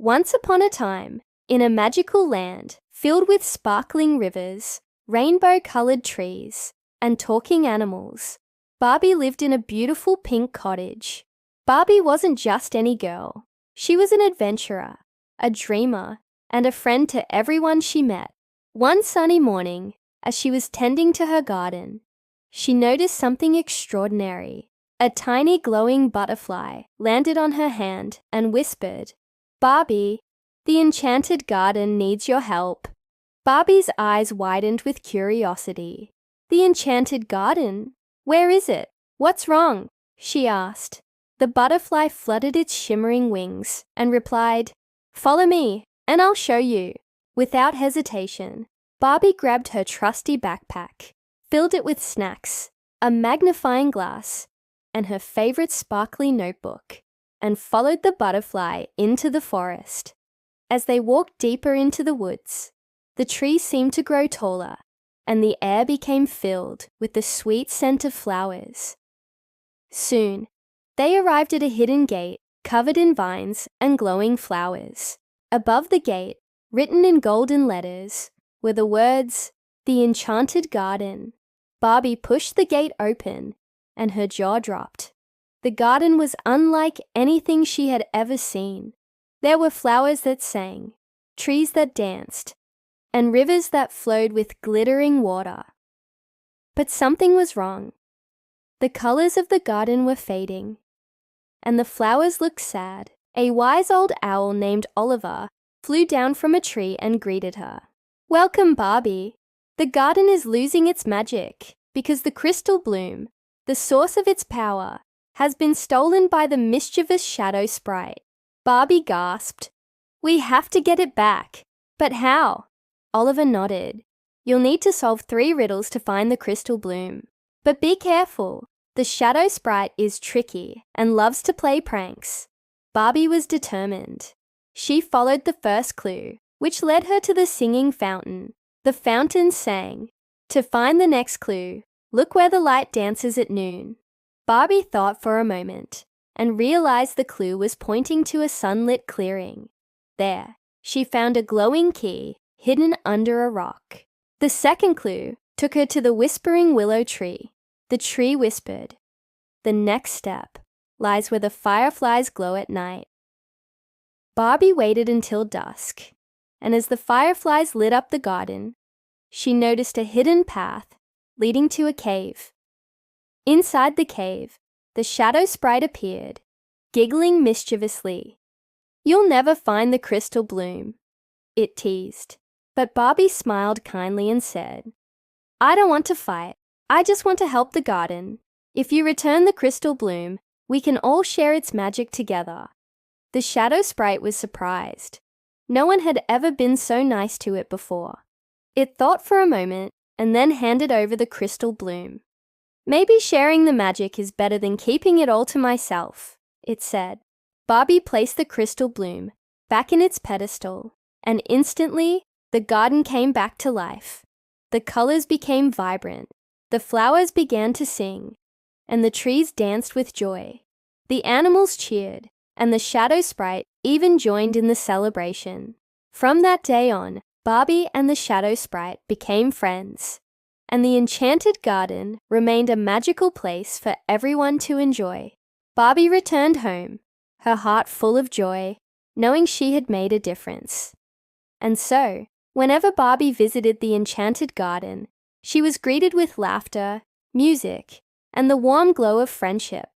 Once upon a time, in a magical land filled with sparkling rivers, rainbow-colored trees, and talking animals, Barbie lived in a beautiful pink cottage. Barbie wasn't just any girl. She was an adventurer, a dreamer, and a friend to everyone she met. One sunny morning, as she was tending to her garden, she noticed something extraordinary. A tiny glowing butterfly landed on her hand and whispered, "Barbie, the Enchanted Garden needs your help." Barbie's eyes widened with curiosity. "The Enchanted Garden? Where is it? What's wrong?" she asked. The butterfly fluttered its shimmering wings and replied, "Follow me, and I'll show you." Without hesitation, Barbie grabbed her trusty backpack, filled it with snacks, a magnifying glass, and her favorite sparkly notebook, and followed the butterfly into the forest. As they walked deeper into the woods, the trees seemed to grow taller, and the air became filled with the sweet scent of flowers. Soon, they arrived at a hidden gate covered in vines and glowing flowers. Above the gate, written in golden letters, were the words, "The Enchanted Garden." Barbie pushed the gate open, and her jaw dropped. The garden was unlike anything she had ever seen. There were flowers that sang, trees that danced, and rivers that flowed with glittering water. But something was wrong. The colors of the garden were fading, and the flowers looked sad. A wise old owl named Oliver flew down from a tree and greeted her. "Welcome, Barbie. The garden is losing its magic because the crystal bloom, the source of its power, has been stolen by the mischievous Shadow Sprite." Barbie gasped. "We have to get it back. But how?" Oliver nodded. "You'll need to solve 3 riddles to find the crystal bloom. But be careful. The Shadow Sprite is tricky and loves to play pranks." Barbie was determined. She followed the first clue, which led her to the singing fountain. The fountain sang, "To find the next clue, look where the light dances at noon." Barbie thought for a moment and realized the clue was pointing to a sunlit clearing. There, she found a glowing key hidden under a rock. The second clue took her to the whispering willow tree. The tree whispered, "The next step lies where the fireflies glow at night." Barbie waited until dusk, and as the fireflies lit up the garden, she noticed a hidden path leading to a cave. Inside the cave, the Shadow Sprite appeared, giggling mischievously. "You'll never find the crystal bloom," it teased. But Barbie smiled kindly and said, "I don't want to fight. I just want to help the garden. If you return the crystal bloom, we can all share its magic together." The Shadow Sprite was surprised. No one had ever been so nice to it before. It thought for a moment and then handed over the crystal bloom. "Maybe sharing the magic is better than keeping it all to myself," it said. Barbie placed the crystal bloom back in its pedestal, and instantly the garden came back to life. The colors became vibrant, the flowers began to sing, and the trees danced with joy. The animals cheered, and the Shadow Sprite even joined in the celebration. From that day on, Barbie and the Shadow Sprite became friends, and the Enchanted Garden remained a magical place for everyone to enjoy. Barbie returned home, her heart full of joy, knowing she had made a difference. And so, whenever Barbie visited the Enchanted Garden, she was greeted with laughter, music, and the warm glow of friendship.